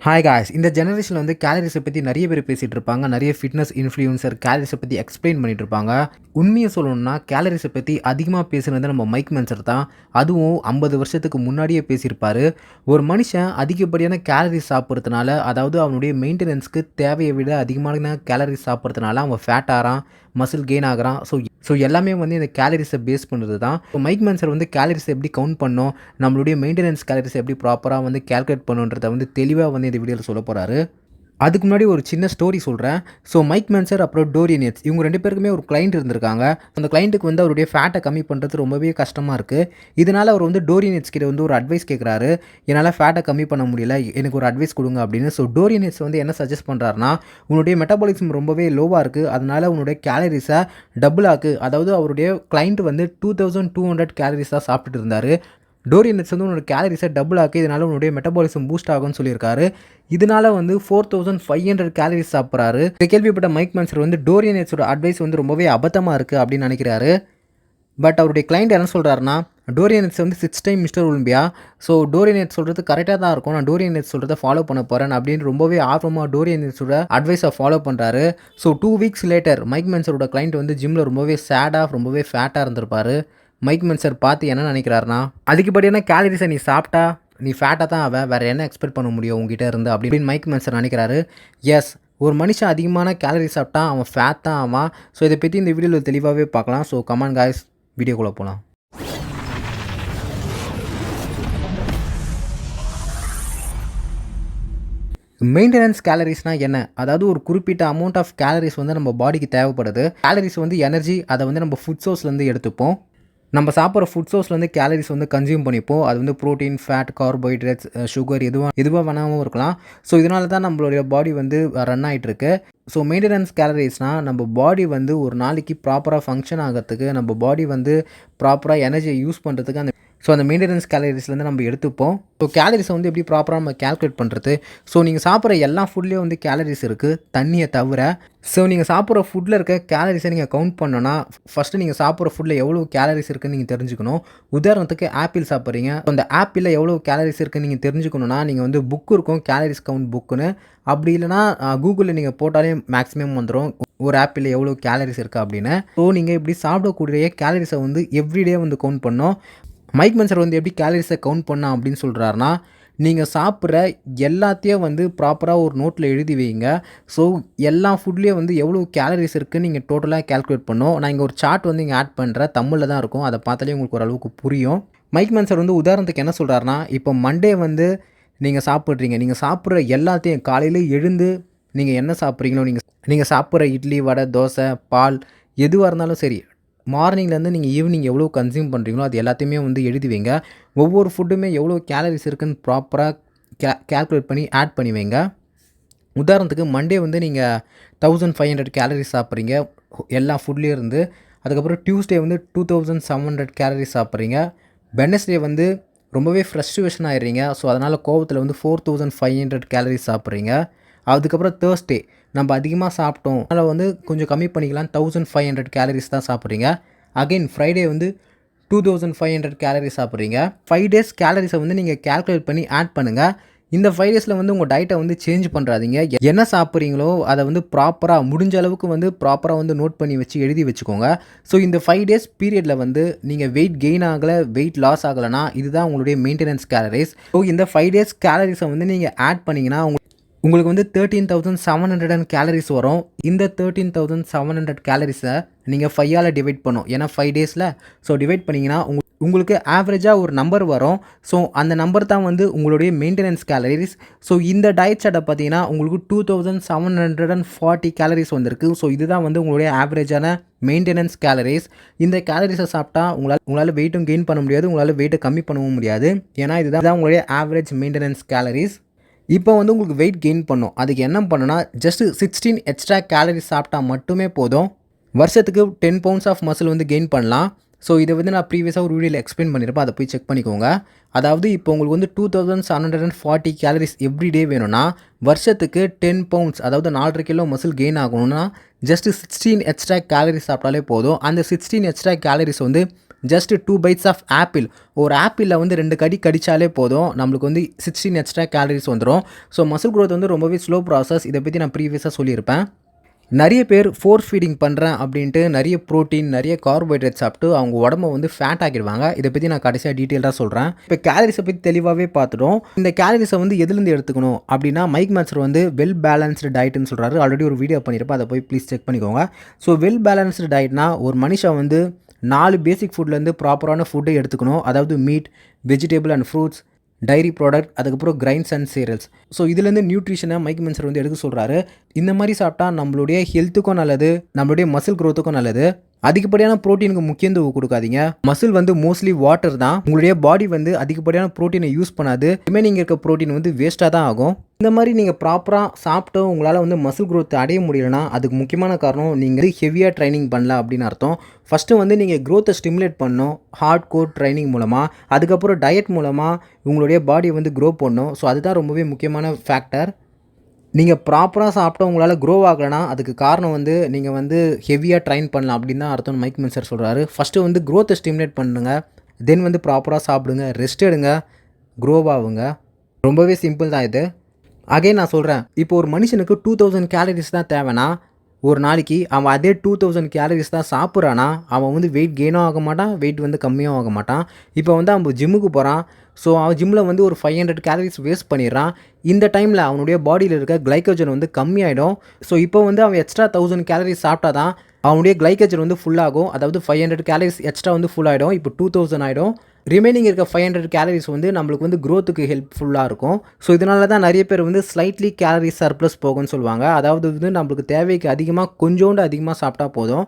Hi guys, இந்த ஜெனரேஷனில் வந்து கேலரிஸை பற்றி நிறைய பேர் பேசிகிட்டு இருப்பாங்க. நிறைய ஃபிட்னஸ் இன்ஃப்ளூயன்சர் கேலரிஸை பற்றி எக்ஸ்பிளைன் பண்ணிட்டு இருப்பாங்க. உண்மையை சொல்லணும்னா கேலரிஸை பற்றி அதிகமாக பேசுனது நம்ம மைக் மென்சர் தான். அதுவும் 50 வருஷத்துக்கு முன்னாடியே பேசியிருப்பார். ஒரு மனுஷன் அதிகப்படியான கேலரிஸ் சாப்பிட்றதுனால, அதாவது அவனுடைய மெயின்டெனன்ஸ்க்கு தேவையை விட அதிகமான கேலரிஸ் சாப்பிட்றதுனால அவன் ஃபேட் ஆகிறான், மசில் கெயின் ஆகிறான். ஸோ எல்லாமே வந்து இந்த கேலரிஸை பேஸ் பண்ணுறது தான். ஸோ மைக் மென்சர் வந்து கேலரிஸை எப்படி கவுண்ட் பண்ணணும், நம்மளுடைய மெயின்டெனன்ஸ் கேலரிஸ் எப்படி ப்ராப்பராக வந்து கேல்குலேட் பண்ணுன்றதை வந்து தெளிவாக வந்து இந்த வீடியோவில் சொல்ல போகிறாரு. அதுக்கு முன்னாடி ஒரு சின்ன ஸ்டோரி சொல்கிறேன். ஸோ மைக் மென்சர் அப்புறம் டோரியன் யாட்ஸ் இவங்க 2 பேருக்குமே ஒரு கிளைண்ட் இருந்திருக்காங்க. அந்த கிளைண்ட்டுக்கு வந்து அவருடைய ஃபேட்டை கம்மி பண்ணுறது ரொம்பவே கஷ்டமாக இருக்குது. இதனால் அவர் வந்து டோரியன் யாட்ஸ் கிட்ட வந்து ஒரு அட்வைஸ் கேட்குறாரு. என்னால் ஃபேட்டை கம்மி பண்ண முடியல, எனக்கு ஒரு அட்வைஸ் கொடுங்க அப்படின்னு. ஸோ டோரியன் யாட்ஸ் வந்து என்ன சஜஸ்ட் பண்ணுறாருனா, உன்னுடைய மெட்டபாலிசம் ரொம்பவே லோவாக இருக்குது, அதனால் உன்னுடைய கேலரிஸை டபுள் ஆக்கு. அதாவது அவருடைய கிளைண்ட் வந்து 2200 கேலரிஸ் தான் சாப்பிட்டுட்டு இருந்தார். டோரியன் யாட்ஸ் வந்து உன்னோட கேலரிஸை டபுள் ஆக்கி, இதனால் உன்னுடைய மெட்டபாலிசம் பூஸ்ட் ஆகும்னு சொல்லியிருக்காரு. இதனால் வந்து 4500 கேலரிஸ் சாப்பிட்றாரு. இதை கேள்விப்பட்ட மைக் மென்சர் வந்து டோரியன் யாட்ஸோட அட்வைஸ் வந்து ரொம்பவே அபத்தமாக இருக்குது அப்படின்னு நினைக்கிறாரு. பட் அவருடைய கிளைண்ட் என்ன சொல்கிறாருன்னா, டோரியன் யாட்ஸ் வந்து 6 time Mister Olympia. So Dorian Yates சொல்கிறது கரெக்டாக தான் இருக்கும், நான் டோரியன் யாட்ஸ் சொல்கிறத ஃபாலோ பண்ண போகிறேன் அப்படின்னு ரொம்பவே ஆர்வமாக டோரியன் யாட்ஸோட அட்வைஸை ஃபாலோ பண்ணுறாரு. ஸோ 2 வீக்ஸ் லேட்டர் மைக் மென்சரோட கிளைண்ட் வந்து ஜிம்மில் ரொம்பவே சேடாக ரொம்பவே ஃபேட்டாக இருந்திருப்பார். மைக் மென்சர் பார்த்து என்ன நினைக்கிறாருன்னா, அதிகப்படியான கேலரிஸை நீ சாப்பிட்டா நீ ஃபேட்டாக தான் வேறு என்ன எக்ஸ்பெக்ட் பண்ண முடியும் உங்ககிட்ட இருந்து அப்படின்னு மைக் மென்சர் நினைக்கிறாரு. எஸ், ஒரு மனுஷன் அதிகமான கேலரி சாப்பிட்டா அவன் ஃபேட் தான் ஆவான். ஸோ இதை பற்றி இந்த வீடியோவில் தெளிவாகவே பார்க்கலாம். ஸோ கமான் காய்ஸ், வீடியோக்குள்ளே போகலாம். மெயின்டெனன்ஸ் கேலரிஸ்னால் என்ன? அதாவது ஒரு குறிப்பிட்ட அமௌண்ட் ஆஃப் கேலரிஸ் வந்து நம்ம பாடிக்கு தேவைப்படுது. கேலரிஸ் வந்து எனர்ஜி, அதை வந்து நம்ம ஃபுட் சோர்ஸ்லேருந்து எடுத்துப்போம். நம்ம சாப்பிட்ற ஃபுட் சோர்ஸ்லேருந்து கேலரிஸ் வந்து கன்சியூம் பண்ணிப்போம். அது வந்து ப்ரோட்டீன், ஃபேட், கார்போஹைட்ரேட்ஸ், சுகர் எதுவாக வேணாலும் இருக்கலாம். ஸோ இதனால தான் நம்மளுடைய பாடி வந்து ரன் ஆகிட்டுருக்கு. ஸோ மெயின்டெனன்ஸ் கேலரிஸ்னால் நம்ம பாடி வந்து ஒரு நாளைக்கு ப்ராப்பராக ஃபங்க்ஷன் ஆகிறதுக்கு, நம்ம பாடி வந்து ப்ராப்பராக எனர்ஜியை யூஸ் பண்ணுறதுக்கு அந்த மெயின்டெனன்ஸ் கேலரிஸ்லேருந்து நம்ம எடுத்துப்போம். ஸோ கேலரிஸை வந்து எப்படி ப்ராப்பராக நம்ம கேல்குலேட் பண்ணுறது? ஸோ நீங்கள் சாப்பிட்ற எல்லா ஃபுட்லேயும் வந்து கேலரிஸ் இருக்குது, தண்ணியை தவிர. ஸோ நீங்கள் சாப்பிட்ற ஃபுட்டில் இருக்க கேலரிஸை நீங்கள் கவுண்ட் பண்ணோன்னா, ஃபஸ்ட்டு நீங்கள் சாப்பிட்ற ஃபுட்டில் எவ்வளோ கேலரிஸ் இருக்குன்னு நீங்கள் தெரிஞ்சுக்கணும். உதாரணத்துக்கு ஆப்பிள் சாப்பிட்றீங்க, அந்த ஆப்பிளில் எவ்வளோ கேலரிஸ் இருக்குன்னு நீங்கள் தெரிஞ்சுக்கணுன்னா, நீங்கள் வந்து புக் இருக்கும், கேலரிஸ் கவுண்ட் புக்குன்னு. அப்படி இல்லைனா கூகுளில் நீங்கள் போட்டாலே மேக்ஸிமம் வந்துடும் ஒரு ஆப்பிளில் எவ்வளோ கேலரிஸ் இருக்குது அப்படின்னு. ஸோ நீங்கள் இப்படி சாப்பிடக்கூடிய கேலரிஸை வந்து எவ்ரிடே வந்து கவுண்ட் பண்ணோம். மைக் மென்சர் வந்து எப்படி கேலரிஸை கவுண்ட் பண்ணா அப்படின்னு சொல்கிறாருன்னா, நீங்கள் சாப்பிட்ற எல்லாத்தையும் வந்து ப்ராப்பராக ஒரு நோட்டில் எழுதி வைங்க. ஸோ எல்லா ஃபுட்லேயும் வந்து எவ்வளோ கேலரிஸ் இருக்குதுன்னு நீங்கள் டோட்டலாக கேல்குலேட் பண்ணோம். நான் இங்கே ஒரு சார்ட் வந்து இங்கே ஆட் பண்ணுறேன், தமிழில் தான் இருக்கும், அதை பார்த்தாலே உங்களுக்கு ஓரளவுக்கு புரியும். மைக் மென்சர் வந்து உதாரணத்துக்கு என்ன சொல்கிறாருன்னா, இப்போ மண்டே வந்து நீங்கள் சாப்பிட்றீங்க, நீங்கள் சாப்பிட்ற எல்லாத்தையும் காலையில் எழுந்து நீங்கள் என்ன சாப்பிட்றீங்களோ, நீங்கள் சாப்பிட்ற இட்லி, வடை, தோசை, பால் எதுவாக இருந்தாலும் சரி, மார்னிங்லேருந்து நீங்கள் ஈவினிங் எவ்வளோ கன்சியூம் பண்ணுறீங்களோ அது எல்லாத்தையுமே வந்து எழுதி வைங்க. ஒவ்வொரு ஃபுட்டுமே எவ்வளோ கேலரிஸ் இருக்குதுன்னு ப்ராப்பராக கேல்குலேட் பண்ணி ஆட் பண்ணி வைங்க. உதாரணத்துக்கு மண்டே வந்து நீங்கள் 1500 கேலரிஸ் சாப்பிட்றீங்க எல்லா ஃபுட்லேயும் இருந்து. அதுக்கப்புறம் டியூஸ்டே வந்து 2700 கேலரிஸ் சாப்பிட்றீங்க. வெட்னஸ்டே வந்து ரொம்பவே ஃப்ரஸ்ட்ரேஷன் ஆகிடுறீங்க. ஸோ அதனால் கோவத்தில் வந்து 4500 கேலரிஸ் சாப்பிட்றீங்க. அதுக்கப்புறம் தேர்ஸ்டே நம்ம அதிகமாக சாப்பிட்டோம், அதனால் வந்து கொஞ்சம் கம்மி பண்ணிக்கலாம், 1500 கேலரிஸ் தான் சாப்பிட்றீங்க. அகைன் ஃப்ரைடே வந்து 2500 கேலரிஸ் சாப்பிட்றீங்க. 5 டேஸ் கேலரிஸை வந்து நீங்கள் கேல்குலேட் பண்ணி ஆட் பண்ணுங்கள். இந்த 5 டேஸில் வந்து உங்கள் டயட்டை வந்து சேஞ்ச் பண்ணுறாதீங்க. என்ன சாப்பிட்றீங்களோ அதை வந்து ப்ராப்பராக முடிஞ்ச அளவுக்கு வந்து ப்ராப்பராக வந்து நோட் பண்ணி வச்சு எழுதி வச்சுக்கோங்க. ஸோ இந்த 5 டேஸ் பீரியடில் வந்து நீங்கள் வெயிட் கெயின் ஆகலை, வெயிட் லாஸ் ஆகலைன்னா இதுதான் உங்களுடைய மெயின்டெனன்ஸ் கேலரிஸ். ஸோ இந்த 5 டேஸ் கேலரிஸை வந்து நீங்கள் ஆட் பண்ணிங்கன்னா உங்களுக்கு வந்து 13,700 கேலரிஸ் வரும். இந்த 13,700 கேலரிஸை நீங்கள் 5ஆல் டிவைட் பண்ணும், ஏன்னா 5 டேஸில். ஸோ டிவைட் பண்ணிங்கன்னா உங்களுக்கு ஆவரேஜாக ஒரு நம்பர் வரும். ஸோ அந்த நம்பர் தான் வந்து உங்களுடைய மெயின்டெனன்ஸ் கேலரிஸ். ஸோ இந்த டயட் சார்ட்டை பார்த்தீங்கன்னா உங்களுக்கு 2740 கேலரிஸ் வந்திருக்கு. ஸோ இதுதான் வந்து உங்களுடைய ஆவரேஜான மெயின்டெனன்ஸ் கேலரிஸ். இந்த கேலரிஸை சாப்பிட்டா உங்களால் வெயிட்டும் கெயின் பண்ண முடியாது, உங்களால் வெயிட்டை கம்மி பண்ணவும் முடியாது, ஏன்னா இதுதான் உங்களுடைய ஆவரேஜ் மெயின்டெனன்ஸ் கேலரிஸ். இப்போ வந்து உங்களுக்கு வெயிட் கெயின் பண்ணும், அதுக்கு என்ன பண்ணுன்னா, ஜஸ்ட்டு 16 எக்ஸ்ட்ரா கேலரிஸ் சாப்பிட்டா மட்டுமே போதும். வருஷத்துக்கு 10 பவுண்ட்ஸ் ஆஃப் மசில் வந்து கெயின் பண்ணலாம். ஸோ இதை வந்து நான் ப்ரீவியஸாக ஒரு வீடியோவில் எக்ஸ்பிளைன் பண்ணியிருப்பேன், அதை போய் செக் பண்ணிக்கோங்க. அதாவது இப்போ உங்களுக்கு வந்து 2740 கேலரிஸ் எவ்ரிடே வேணும்னா, வருஷத்துக்கு 10 பவுண்ட்ஸ் அதாவது 4.5 கிலோ மசில் கெயின் ஆகணும்னா ஜஸ்ட்டு 16 எக்ஸ்ட்ரா கேலரிஸ் சாப்பிட்டாலே போதும். அந்த 16 எக்ஸ்ட்ரா கேலரிஸ் வந்து ஜஸ்ட் 2 பைட்ஸ் ஆஃப் ஆப்பிள். ஒரு ஆப்பிளில் வந்து 2 கடி கடித்தாலே போதும், நம்மளுக்கு வந்து 16 எக்ஸ்ட்ரா கேலரிஸ் வந்துடும். ஸோ மசில் க்ரோத் வந்து ரொம்பவே ஸ்லோ ப்ராசஸ். இதை பற்றி நான் ப்ரீவியஸாக சொல்லியிருப்பேன். நிறைய பேர் ஃபோர்ஸ் ஃபீடிங் பண்ணுறேன் அப்படின்ட்டு நிறைய ப்ரோட்டீன், நிறைய கார்போஹைட்ரேட் சாப்பிட்டு அவங்க உடம்ப வந்து ஃபேட் ஆக்கிடுவாங்க. இதை பற்றி நான் கடைசியாக டீட்டெயிலாக சொல்கிறேன். இப்போ கேலரிஸை பற்றி தெளிவாகவே பார்த்துட்டோம். இந்த கேலரிஸை வந்து எதுலேருந்து எடுத்துக்கணும் அப்படின்னா, மைக் மேட்சர் வந்து வெல் பேலன்ஸ்டு டயட்னு சொல்கிறாரு. ஆல்ரெடி ஒரு வீடியோ பண்ணியிருப்பேன், அதை போய் ப்ளீஸ் செக் பண்ணிக்கோங்க. ஸோ வெல் பேலன்ஸ்டு டயட்னா ஒரு மனுஷன் வந்து 4 பேசிக் ஃபுட்லேருந்து ப்ராப்பரான ஃபுட்டை எடுத்துக்கணும். அதாவது meet, vegetable and fruits, diary product, அதுக்கப்புறம் கிரைன்ஸ் அண்ட் சீரியல்ஸ். ஸோ இதுலேருந்து நியூட்ரிஷனை மைக் மென்சர் வந்து எடுக்க சொல்கிறாரு. இந்த மாதிரி சாப்பிட்டா நம்மளுடைய ஹெல்த்துக்கும் நல்லது, நம்மளுடைய மசில் க்ரோத்துக்கும் நல்லது. அதிகப்படியான ப்ரோட்டீனுக்கு முக்கியத்துவம் கொடுக்காதீங்க. மசில் வந்து மோஸ்ட்லி வாட்டர் தான். உங்களுடைய பாடி வந்து அதிகப்படியான ப்ரோட்டீனை யூஸ் பண்ணாது. ரிமைனிங் இருக்க ப்ரோட்டீன் வந்து வேஸ்ட்டாக தான் ஆகும். இந்த மாதிரி நீங்கள் ப்ராப்பராக சாப்பிட்டு உங்களால் வந்து மசில் க்ரோத் அடைய முடியலன்னா அதுக்கு முக்கியமான காரணம் நீங்கள் ஹெவியாக ட்ரைனிங் பண்ணல அப்படின்னு அர்த்தம். ஃபஸ்ட்டு வந்து நீங்கள் க்ரோத்தை ஸ்டிமுலேட் பண்ணணும் ஹார்ட் கோர் ட்ரைனிங் மூலமாக. அதுக்கப்புறம் டயட் மூலமாக உங்களுடைய பாடியை வந்து க்ரோ பண்ணணும். ஸோ அதுதான் ரொம்பவே முக்கியமான ஃபேக்டர். நீங்கள் ப்ராப்பராக சாப்பிட்டு உங்களால் க்ரோ ஆகலைன்னா அதுக்கு காரணம் வந்து நீங்கள் வந்து ஹெவியாக ட்ரைன் பண்ணலாம் அப்படின்னு தான் அர்த்தம் மைக் மென்சர் சொல்கிறாரு. ஃபஸ்ட்டு வந்து க்ரோத்தை ஸ்டிமுலேட் பண்ணுங்க, தென் வந்து ப்ராப்பராக சாப்பிடுங்க, ரெஸ்ட் எடுங்க, க்ரோ ஆகுங்க. ரொம்பவே சிம்பிள் தான் இது. அகைன் நான் சொல்கிறேன், இப்போ ஒரு மனுஷனுக்கு 2000 கேலரிஸ் தான் தேவைன்னா ஒரு நாளைக்கு அவன் அதே 2000 கேலரிஸ் தான் சாப்பிட்றான்னா அவன் வந்து வெயிட் கெயினும் ஆக மாட்டான், வெயிட் வந்து கம்மியும் ஆக மாட்டான். இப்போ வந்து அவன் ஜிம்முக்கு போகிறான். ஸோ அவன் ஜிம்மில் வந்து ஒரு 500 கேலரிஸ் வேஸ்ட் பண்ணிடுறான். இந்த டைமில் அவனுடைய பாடியில் இருக்க கிளைக்கோஜன் வந்து கம்மியாயிடும். ஸோ இப்போ வந்து அவன் எக்ஸ்ட்ரா 1000 கேலரிஸ் சாப்பிட்டா தான் அவனுடைய கிளைக்கோஜன் வந்து ஃபுல்லாகும். அதாவது 500 கேலரிஸ் எக்ஸ்ட்ரா வந்து ஃபுல் ஆகிடும். இப்போ 2000 ஆகிடும். ரிமைனிங் இருக்க 500 கேலரிஸ் வந்து நம்மளுக்கு வந்து க்ரோத்துக்கு ஹெல்ப்ஃபுல்லாக இருக்கும். ஸோ இதனால தான் நிறைய பேர் வந்து ஸ்லைட்லி கேலரிஸ் சர்ப்ளஸ் போகும்னு சொல்லுவாங்க. அதாவது வந்து நம்மளுக்கு தேவைக்கு அதிகமாக கொஞ்சோண்டு அதிகமாக சாப்பிட்டா போதும்.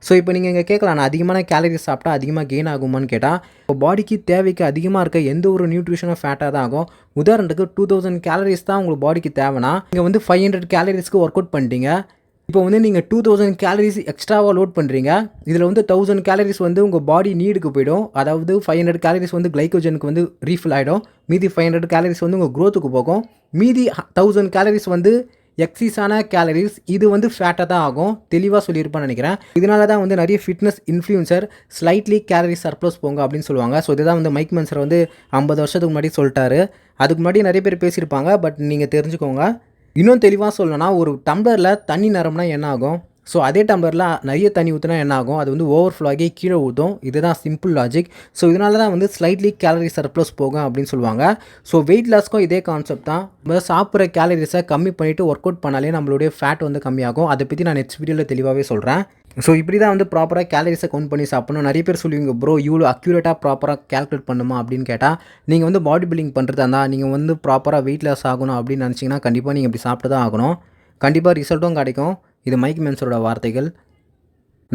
ஸோ இப்போ நீங்கள் இங்கே கேட்கலாம், நான் அதிகமான கேலரிஸ் சாப்பிட்டா அதிகமாக கெயின் ஆகுமான்னு கேட்டால், இப்போ பாடிக்கு தேவைக்கு அதிகமாக இருக்க எந்த ஒரு நியூட்ரிஷனும் ஃபேட்டாக தான் ஆகும். உதாரணத்துக்கு 2000 கேலரிஸ் தான் உங்களுக்கு பாடிக்கு தேவைன்னா நீங்கள் வந்து 500 கேலரிஸ்க்கு ஒர்க் அவுட் பண்ணிட்டீங்க. இப்போ வந்து நீங்கள் 2000 கேலரிஸ் எக்ஸ்ட்ராவாக லோட் பண்ணுறீங்க. இதில் வந்து 1000 கேலரிஸ் வந்து உங்கள் பாடி நீடுக்கு போய்டும். அதாவது 500 கேலரிஸ் வந்து கிளைக்கோஜனுக்கு வந்து ரீஃபில் ஆகிடும். மீதி 500 கேலரிஸ் வந்து உங்கள் க்ரோத்துக்கு போகும். மீதி 1000 கேலரிஸ் வந்து எக்ஸிஸான கேலரிஸ். இது வந்து ஃபேட்டாக தான் ஆகும். தெளிவாக சொல்லியிருப்பான்னு நினைக்கிறேன். இதனால தான் வந்து நிறைய fitness influencer slightly calorie surplus போங்க அப்படின்னு சொல்லுவாங்க. ஸோ இதுதான் வந்து மைக் மென்சர் வந்து 50 வருஷத்துக்கு முன்னாடி சொல்லிட்டாரு. அதுக்கு முன்னாடி நிறைய பேர் பேசியிருப்பாங்க. பட் நீங்கள் தெரிஞ்சுக்கோங்க. இன்னும் தெளிவாக சொல்லணும்னா, ஒரு டம்ளரில் தண்ணி நிரம்பினா என்ன ஆகும்? ஸோ அதே டம்ளரில் நிறைய தண்ணி ஊற்றினா என்ன ஆகும்? அது வந்து ஓவர்ஃப்ளோ ஆகி கீழே ஊற்றும். இதுதான் சிம்பிள் லாஜிக். ஸோ இதனால தான் வந்து ஸ்லைட்லி கேலரி சர்ப்ளஸ் போகும் அப்படின்னு சொல்லுவாங்க. ஸோ வெயிட் லாஸ்க்கும் இதே கான்செப்ட் தான். நம்ம சாப்பிட்ற கேலரிஸை கம்மி பண்ணிவிட்டு ஒர்க் அவுட் பண்ணாலே நம்மளுடைய ஃபேட் வந்து கம்மியாகும். அதை பற்றி நான் நெக்ஸ்ட் வீடியோவில் தெளிவாகவே சொல்கிறேன். ஸோ இப்படி தான் வந்து ப்ராப்பராக கேலரிஸை கவுண்ட் பண்ணி சாப்பிடணும். நிறைய பேர் சொல்லுவீங்க, ப்ரோ இவ்வளோ அக்யூரேட்டாக ப்ராப்பராக கேல்குலேட் பண்ணுமா அப்படின்னு கேட்டால், நீங்கள் வந்து பாடி பில்டிங் பண்ணுறதா இருந்தால் நீங்கள் வந்து ப்ராப்பராக வெயிட் லாஸ் ஆகணும் அப்படின்னு நினச்சிங்கன்னா கண்டிப்பாக நீங்கள் இப்படி சாப்பிட்டு தான் ஆகணும். கண்டிப்பாக ரிசல்ட்டும் கிடைக்கும். இது மைக் மென்சரோட வார்த்தைகள்.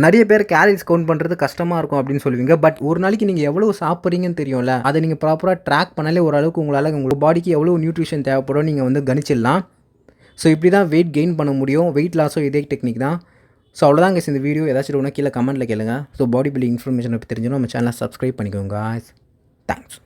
நிறைய பேர் கேலரிஸ் கவுண்ட் பண்ணுறது கஷ்டமாக இருக்கும் அப்படின்னு சொல்லுவீங்க. பட் ஒரு நாளைக்கு நீங்கள் எவ்வளோ சாப்பிட்றீங்கன்னு தெரியும்ல, அதை நீங்கள் ப்ராப்பராக ட்ராக் பண்ணாலே ஓரளவுக்கு உங்களால் உங்கள் பாடிக்கு எவ்வளோ நியூட்ரிஷன் தேவைப்படும் நீங்கள் வந்து கணிச்சிடலாம். ஸோ இப்படி தான் வெயிட் கெயின் பண்ண முடியும். வெயிட் லாஸும் இதே டெக்னிக் தான். ஸோ அவ்வளோதான் guys இந்த வீடியோ. ஏதாச்சும் ஒன்று கீழே கமெண்ட்டில் கேளுங்க. ஸோ பாடி பில்டிங் இன்ஃபர்மேஷன் தெரிஞ்சுன்னா நம்ம சேனலை சப்ஸ்கிரைப் பண்ணிக்கோங்க. தேங்க்ஸ்.